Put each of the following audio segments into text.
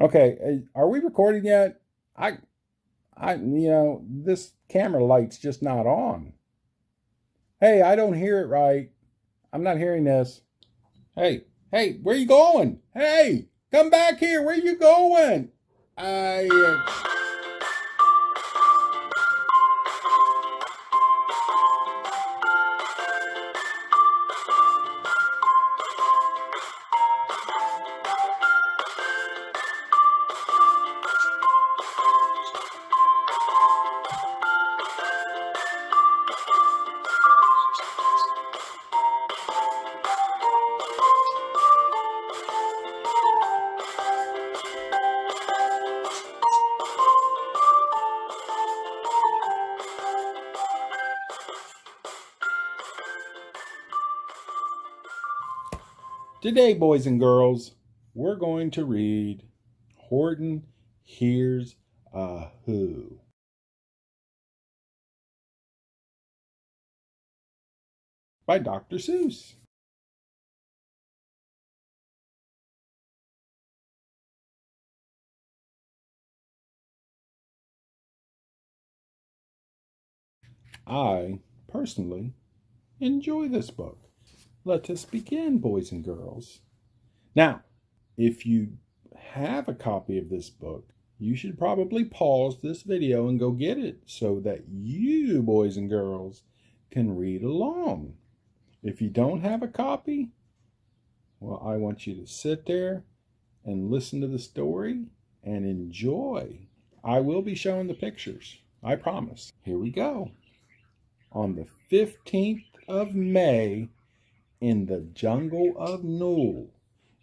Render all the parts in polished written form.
Okay, are we recording yet? I, this camera light's just not on. Hey, I don't hear it right. I'm not hearing this. Hey, where you going? Hey, come back here. Where you going? I, today, boys and girls, we're going to read Horton Hears a Who by Dr. Seuss. I, personally, enjoy this book. Let us begin, boys and girls. Now, if you have a copy of this book, you should probably pause this video and go get it so that you, boys and girls, can read along. If you don't have a copy, well, I want you to sit there and listen to the story and enjoy. I will be showing the pictures, I promise. Here we go. On the 15th of May, in the jungle of Nool,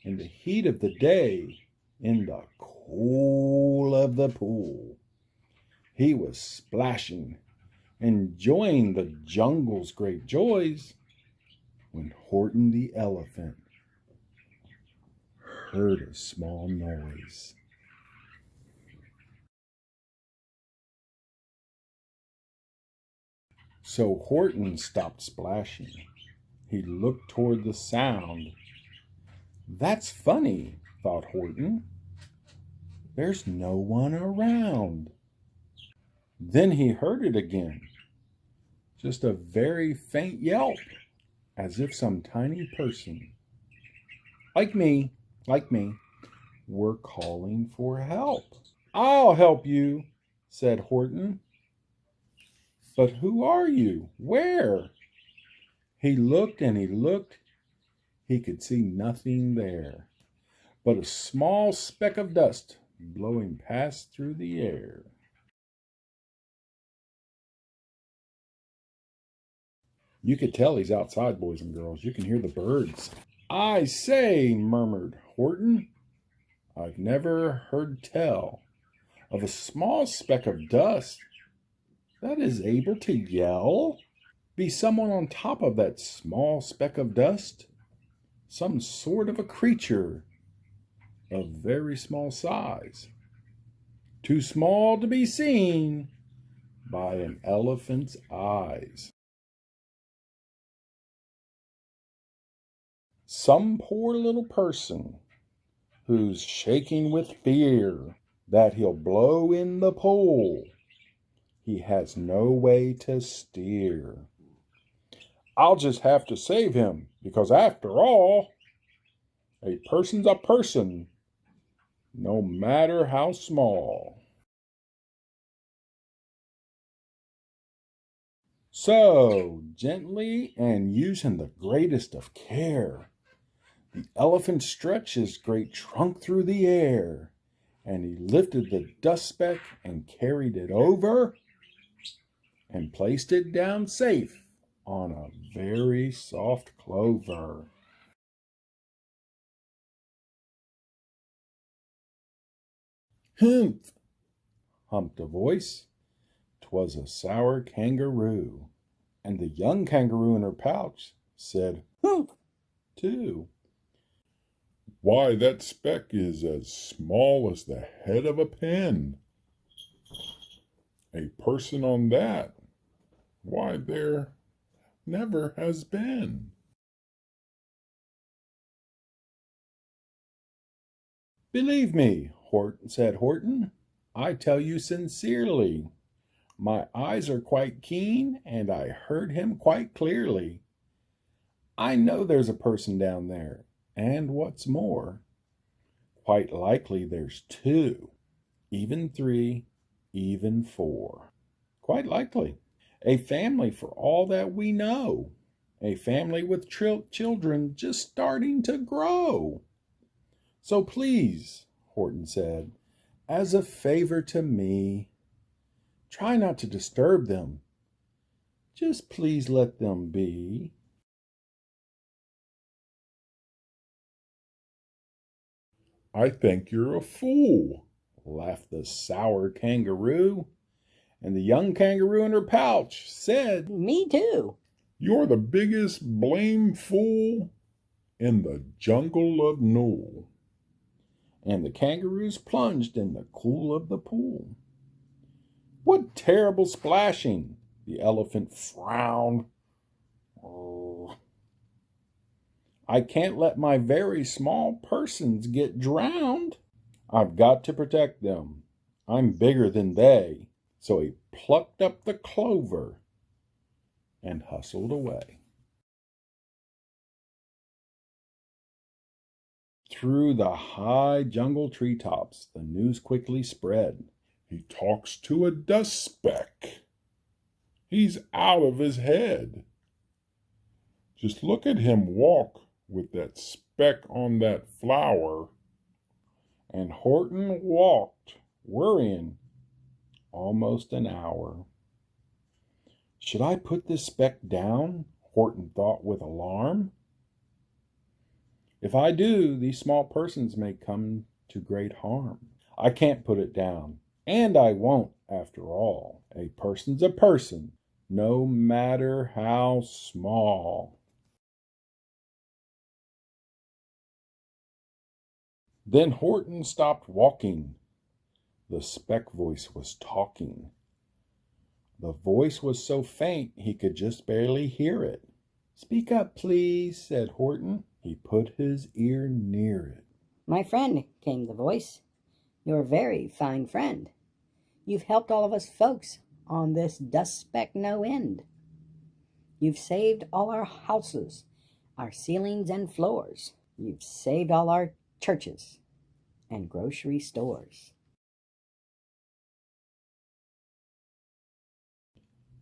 in the heat of the day, in the cool of the pool, he was splashing, enjoying the jungle's great joys, when Horton the elephant heard a small noise. So Horton stopped splashing. He looked toward the sound. That's funny, thought Horton. There's no one around. Then he heard it again, just a very faint yelp, as if some tiny person, like me, were calling for help. I'll help you, said Horton. But who are you? Where? He looked and he looked. He could see nothing there but a small speck of dust blowing past through the air. You could tell he's outside, boys and girls. You can hear the birds. I say, murmured Horton, I've never heard tell of a small speck of dust that is able to yell. Be someone on top of that small speck of dust, some sort of a creature of very small size, too small to be seen by an elephant's eyes. Some poor little person who's shaking with fear that he'll blow in the pool. He has no way to steer. I'll just have to save him because, after all, a person's a person, no matter how small. So, gently and using the greatest of care, the elephant stretched his great trunk through the air, and he lifted the dust speck and carried it over and placed it down safe on a very soft clover. Humph! Humped a voice. 'Twas a sour kangaroo, and the young kangaroo in her pouch said, "Humph!" too. Why, that speck is as small as the head of a pin. A person on that, why, there never has been. Believe me, said Horton. "I tell you sincerely, my eyes are quite keen, and I heard him quite clearly. I know there's a person down there, and what's more, quite likely there's two, even three, even four. Quite likely. A family for all that we know. A family with children just starting to grow. So please," Horton said, "as a favor to me, try not to disturb them. Just please let them be." "I think you're a fool," laughed the sour kangaroo. And the young kangaroo in her pouch said, "Me too." "You're the biggest blame fool in the jungle of Nool." And the kangaroos plunged in the cool of the pool. "What terrible splashing!" The elephant frowned. "Oh, I can't let my very small persons get drowned. I've got to protect them. I'm bigger than they." So he plucked up the clover and hustled away. Through the high jungle treetops, the news quickly spread. "He talks to a dust speck. He's out of his head. Just look at him walk with that speck on that flower." And Horton walked, worrying, almost an hour. "Should I put this speck down?" Horton thought with alarm. "If I do, these small persons may come to great harm. I can't put it down, and I won't, after all. A person's a person, no matter how small." Then Horton stopped walking. The speck voice was talking. The voice was so faint he could just barely hear it. "Speak up, please," said Horton. He put his ear near it. "My friend," came the voice, "you're a very fine friend. You've helped all of us folks on this dust speck no end. You've saved all our houses, our ceilings and floors. You've saved all our churches and grocery stores."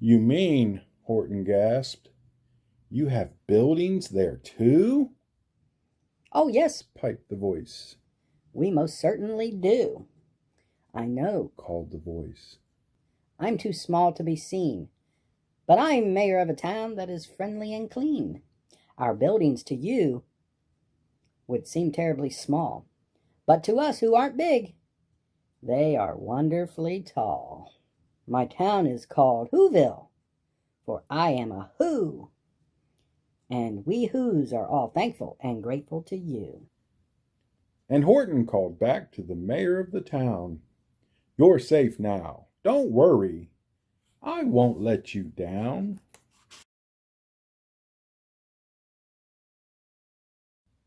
"You mean," Horton gasped, "you have buildings there too?" "Oh, yes," piped the voice. "we most certainly do." "I know," called the voice. "I'm too small to be seen, but I'm mayor of a town that is friendly and clean. Our buildings to you would seem terribly small, but to us who aren't big, they are wonderfully tall. My town is called Whoville, for I am a Who, and we Whos are all thankful and grateful to you." And Horton called back to the mayor of the town, "You're safe now. Don't worry. I won't let you down."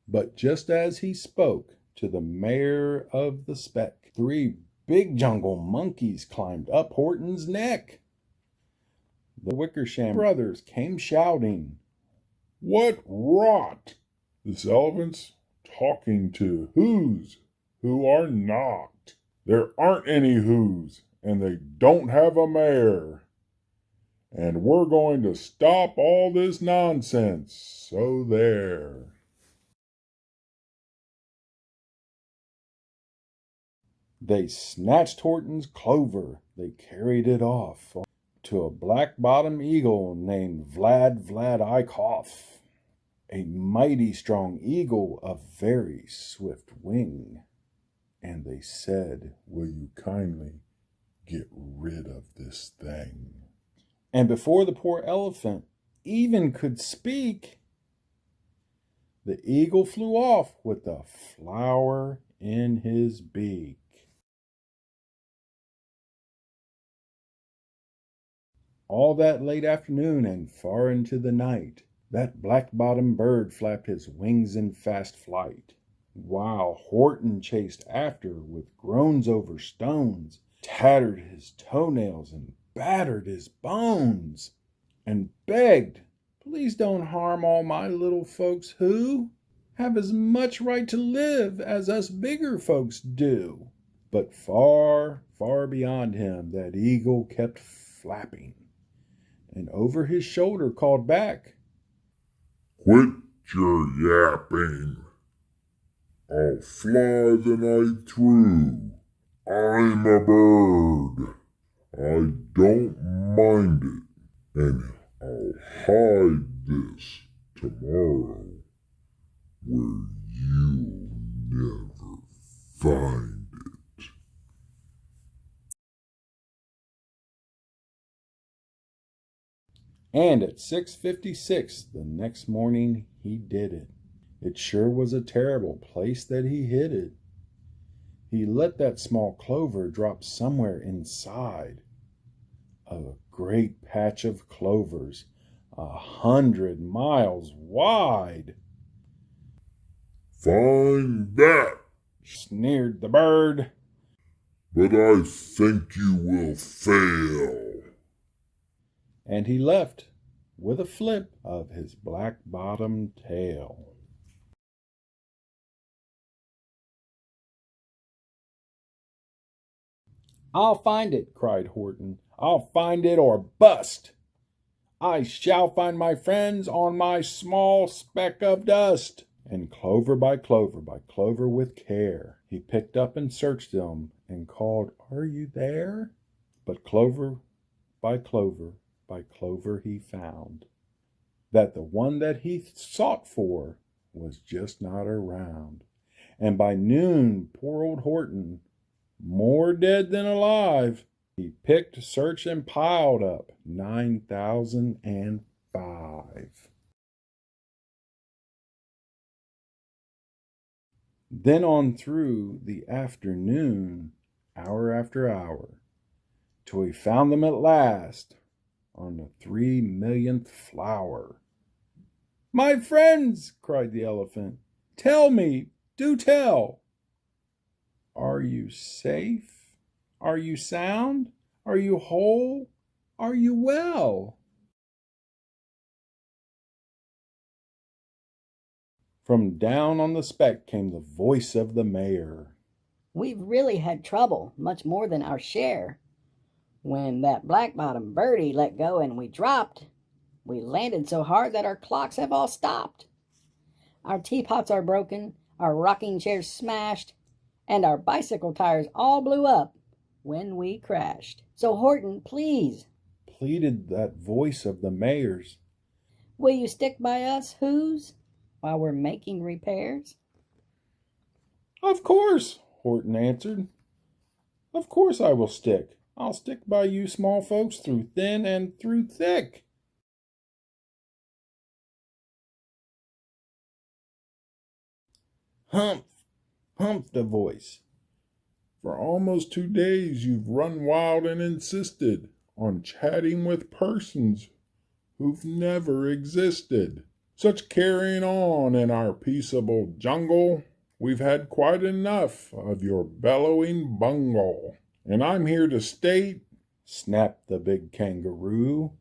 But just as he spoke to the mayor of the speck, 3 big jungle monkeys climbed up Horton's neck. The Wickersham brothers came shouting, "What rot! This elephant's talking to whos who are not. There aren't any whos, and they don't have a mayor. And we're going to stop all this nonsense, so there." They snatched Horton's clover. They carried it off to a black-bottom eagle named Vladikoff, a mighty strong eagle of very swift wing. And they said, "Will you kindly get rid of this thing?" And before the poor elephant even could speak, the eagle flew off with a flower in his beak. All that late afternoon and far into the night, that black-bottomed bird flapped his wings in fast flight. while Horton chased after with groans over stones, tattered his toenails and battered his bones, and begged, "Please don't harm all my little folks who have as much right to live as us bigger folks do." But far, far beyond him that eagle kept flapping, and over his shoulder called back, "Quit your yapping. I'll fly the night through. I'm a bird. I don't mind it, and I'll hide this tomorrow where you'll never find it." and at 6:56 the next morning he did it. It sure was a terrible place that he hid it. He let that small clover drop somewhere inside a great patch of clovers 100 miles wide. "Find that," Sneered the bird. "but I think you will fail." And he left with a flip of his black-bottomed tail. "I'll find it," cried Horton. "I'll find it or bust. I shall find my friends on my small speck of dust." And clover by clover with care, he picked up and searched them and called, "Are you there?" But clover by clover by clover he found that the one that he sought for was just not around. And by noon, poor old Horton, more dead than alive, he picked, searched, and piled up 9,005. Then on through the afternoon, hour after hour, till he found them at last on the 3,000,000th flower. "My friends," cried the elephant, "tell me, do tell, are you safe? Are you sound? Are you whole? Are you well?" From down on the speck came the voice of the mayor. We've really had trouble, much more than our share. When that black-bottom birdie let go and we dropped, we landed so hard that our clocks have all stopped. Our teapots are broken, our rocking chairs smashed, and our bicycle tires all blew up when we crashed. So Horton, please, Pleaded that voice of the mayor's. will you stick by us, who's, while we're making repairs? "Of course," Horton answered. "Of course I will stick. I'll stick by you small folks through thin and through thick." "Humph, humph," the voice. "For almost 2 days you've run wild and insisted on chatting with persons who've never existed. Such carrying on in our peaceable jungle. We've had quite enough of your bellowing bungle. And I'm here to state," snapped the big kangaroo,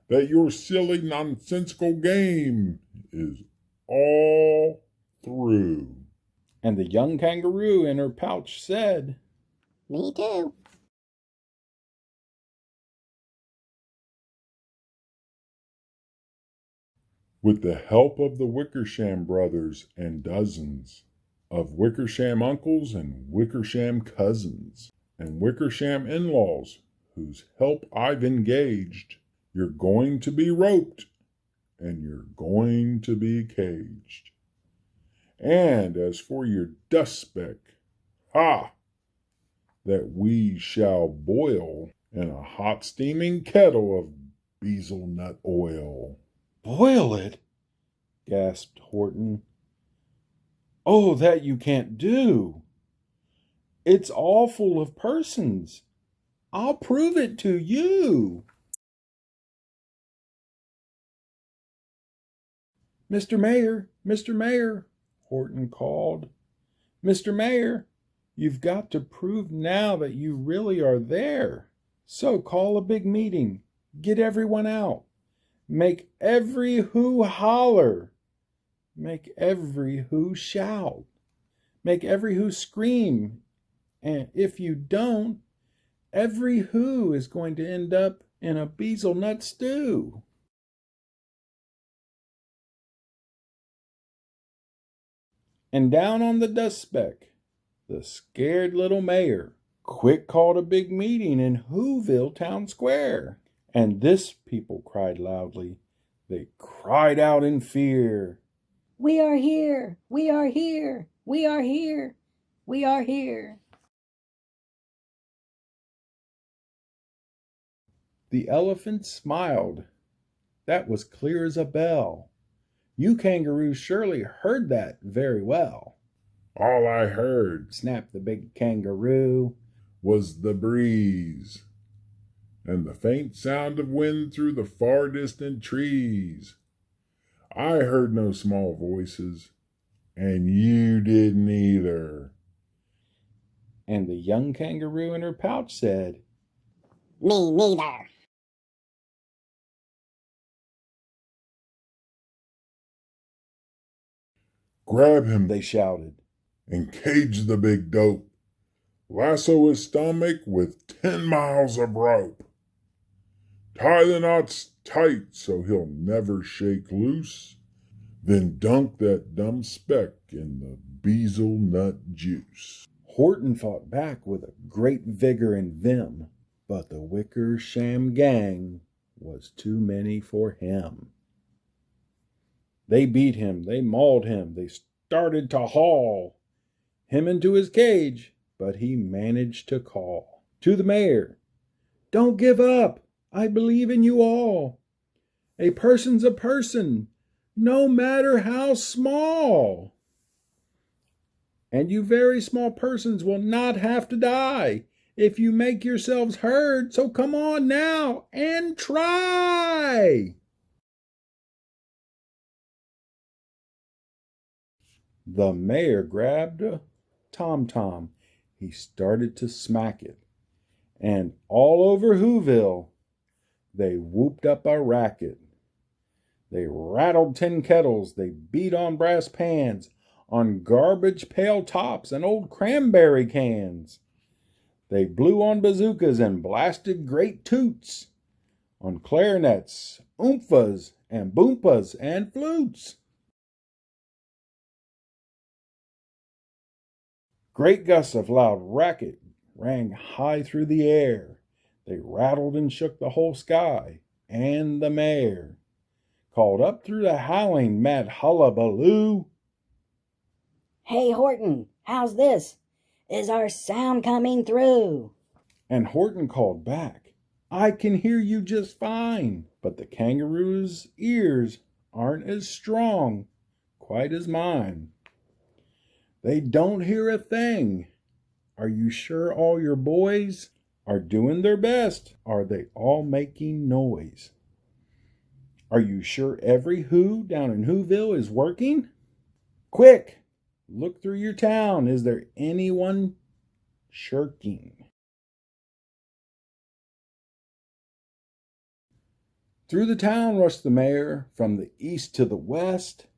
"that your silly nonsensical game is all through." and the young kangaroo in her pouch said, Me too. With the help of the Wickersham brothers and dozens of Wickersham uncles and Wickersham cousins and Wickersham in-laws whose help I've engaged, you're going to be roped and you're going to be caged. And as for your dust speck, ha! that we shall boil in a hot steaming kettle of bezel nut oil. "Boil it?" gasped Horton. "Oh, that you can't do. It's all full of persons. I'll prove it to you." "Mr. Mayor, Mr. Mayor," Horton called, Mr. Mayor, you've got to prove now that you really are there. So call a big meeting. Get everyone out. Make every who holler. Make every who shout. Make every who scream. And if you don't, every who is going to end up in a bezelnut stew. And down on the dust speck, the scared little mayor quick called a big meeting in Whoville Town Square. And this people cried loudly. They cried out in fear. We are here! We are here! We are here! We are here! The elephant smiled. That was clear as a bell. You kangaroos surely heard that very well. All I heard, Snapped the big kangaroo, was the breeze and the faint sound of wind through the far distant trees. I heard no small voices, and you didn't either. And the young kangaroo in her pouch said, Me neither. Grab him, they shouted. and cage the big dope. Lasso his stomach with 10 miles of rope. Tie the knots tight so he'll never shake loose. Then dunk that dumb speck in the bezelnut juice. Horton fought back with a great vigor and vim, but the Wickersham gang was too many for him. They beat him, they mauled him, they started to haul him into his cage, but he managed to call to the mayor, "Don't give up, I believe in you all. A person's a person, no matter how small. And you very small persons will not have to die if you make yourselves heard, so come on now and try." The mayor grabbed a tom-tom. He started to smack it. And all over Whoville, they whooped up a racket. They rattled tin kettles. They beat on brass pans, on garbage pail tops and old cranberry cans. They blew on bazookas and blasted great toots, on clarinets, oomphas, and boompas, and flutes. Great gusts of loud racket rang high through the air. They rattled and shook the whole sky, and the mayor called up through the howling mad hullabaloo, Hey, Horton, how's this? Is our sound coming through? And Horton called back, "I can hear you just fine, but the kangaroo's ears aren't as strong, quite as mine. They don't hear a thing. Are you sure all your boys are doing their best? Are they all making noise? Are you sure every who down in Whoville is working? Quick, look through your town. Is there anyone shirking?" Through the town rushed the mayor, from the east to the west.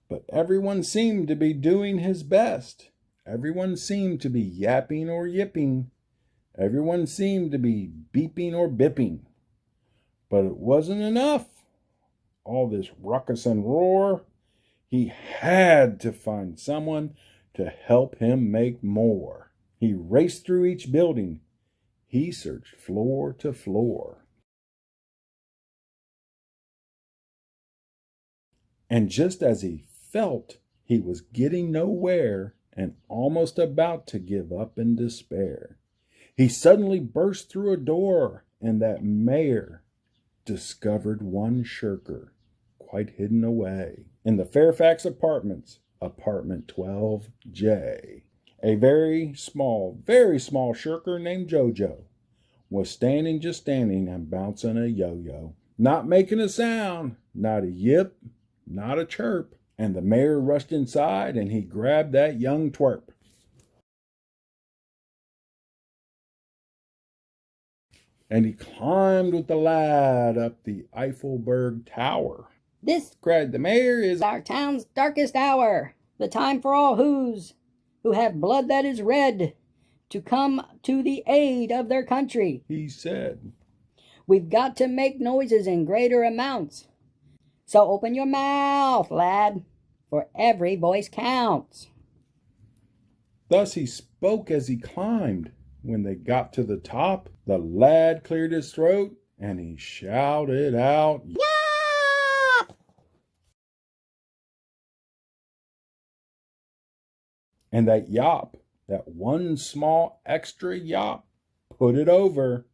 But everyone seemed to be doing his best. Everyone seemed to be yapping or yipping. Everyone seemed to be beeping or bipping. But it wasn't enough. All this ruckus and roar. He had to find someone to help him make more. He raced through each building. He searched floor to floor. And just as he felt he was getting nowhere and almost about to give up in despair, he suddenly burst through a door, and that mayor discovered one shirker quite hidden away in the Fairfax Apartments, apartment 12J. A very small shirker named Jojo was just standing and bouncing a yo-yo, not making a sound, not a yip, not a chirp, And the mayor rushed inside and he grabbed that young twerp. And he climbed with the lad up the Eiffelberg Tower. This, cried the mayor, is our town's darkest hour. The time for all who have blood that is red, to come to the aid of their country, he said. We've got to make noises in greater amounts. So open your mouth, lad, for every voice counts. Thus he spoke as he climbed. When they got to the top, the lad cleared his throat and he shouted out, Yap! And that yop, that one small extra yop, put it over.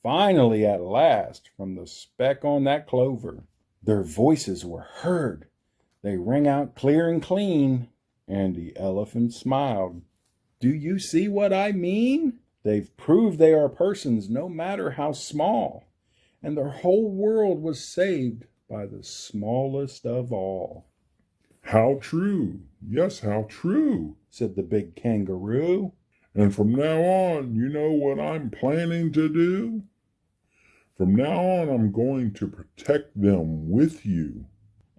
Finally, at last, from the speck on that clover, their voices were heard. They rang out clear and clean, and the elephant smiled. Do you see what I mean? They've proved they are persons no matter how small, and their whole world was saved by the smallest of all. How true. Yes, how true, said the big kangaroo. And from now on, you know what I'm planning to do? From now on, I'm going to protect them with you.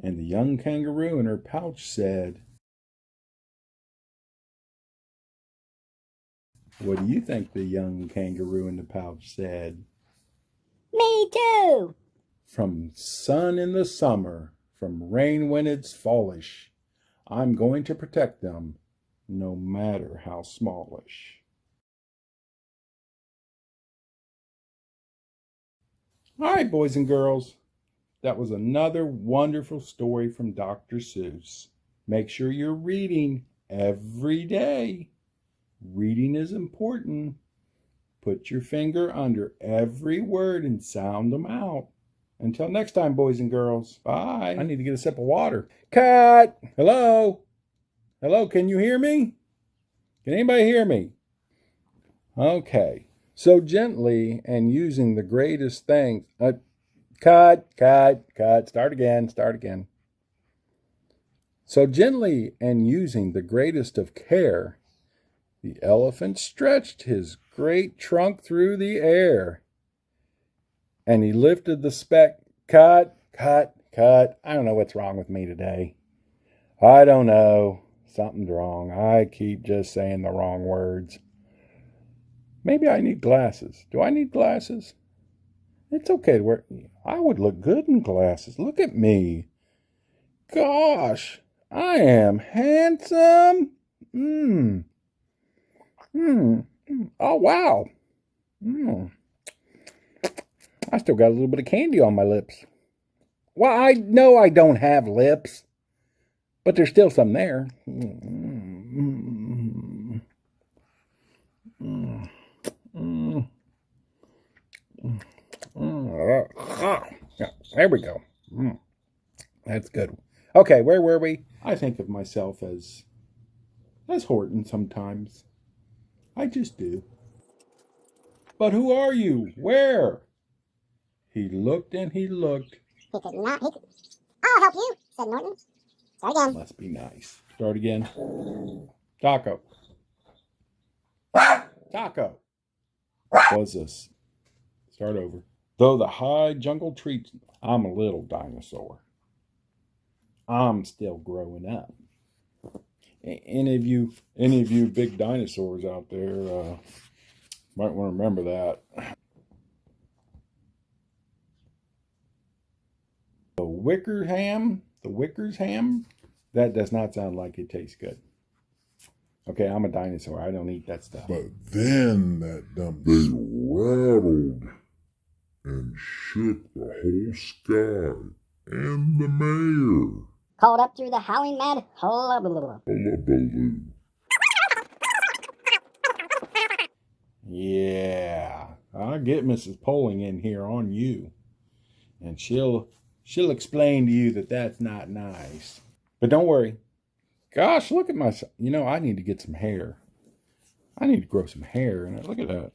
And the young kangaroo in her pouch said, What do you think the young kangaroo in the pouch said? Me too. From sun in the summer, from rain when it's fallish, I'm going to protect them, no matter how smallish. All right, boys and girls, that was another wonderful story from Dr. Seuss. Make sure you're reading every day. Reading is important. Put your finger under every word and sound them out. Until next time, boys and girls. Bye. I need to get a sip of water. Cut! Hello? Hello, can you hear me? Can anybody hear me? Okay. So gently and using the greatest things. Cut. Start again. So gently and using the greatest of care, the elephant stretched his great trunk through the air. And he lifted the speck. Cut. I don't know what's wrong with me today. I don't know. Something's wrong. I keep just saying the wrong words. Maybe I need glasses. Do I need glasses? It's okay to wear. I would look good in glasses. Look at me. Gosh, I am handsome. Oh, wow. I still got a little bit of candy on my lips. Well, I know I don't have lips, but there's still some there. There we go. That's good. Okay, where were we? I think of myself as Horton sometimes. I just do. But who are you? Where? He looked and he looked. He could not. I'll help you, said Norton. Start again. Must be nice. Start again. Taco. Was this? Start over. Though the high jungle treats, I'm a little dinosaur. I'm still growing up. Any of you big dinosaurs out there might want to remember that. The Wickers ham, that does not sound like it tastes good. Okay, I'm a dinosaur. I don't eat that stuff. But then that dumb thing rattled and shook the whole sky and the mayor. Called up through the howling mad hullabaloo. Yeah, I'll get Mrs. Poling in here on you, and she'll explain to you that that's not nice. But don't worry. Gosh, look at myself. I need to get some hair. I need to grow some hair. And look at that.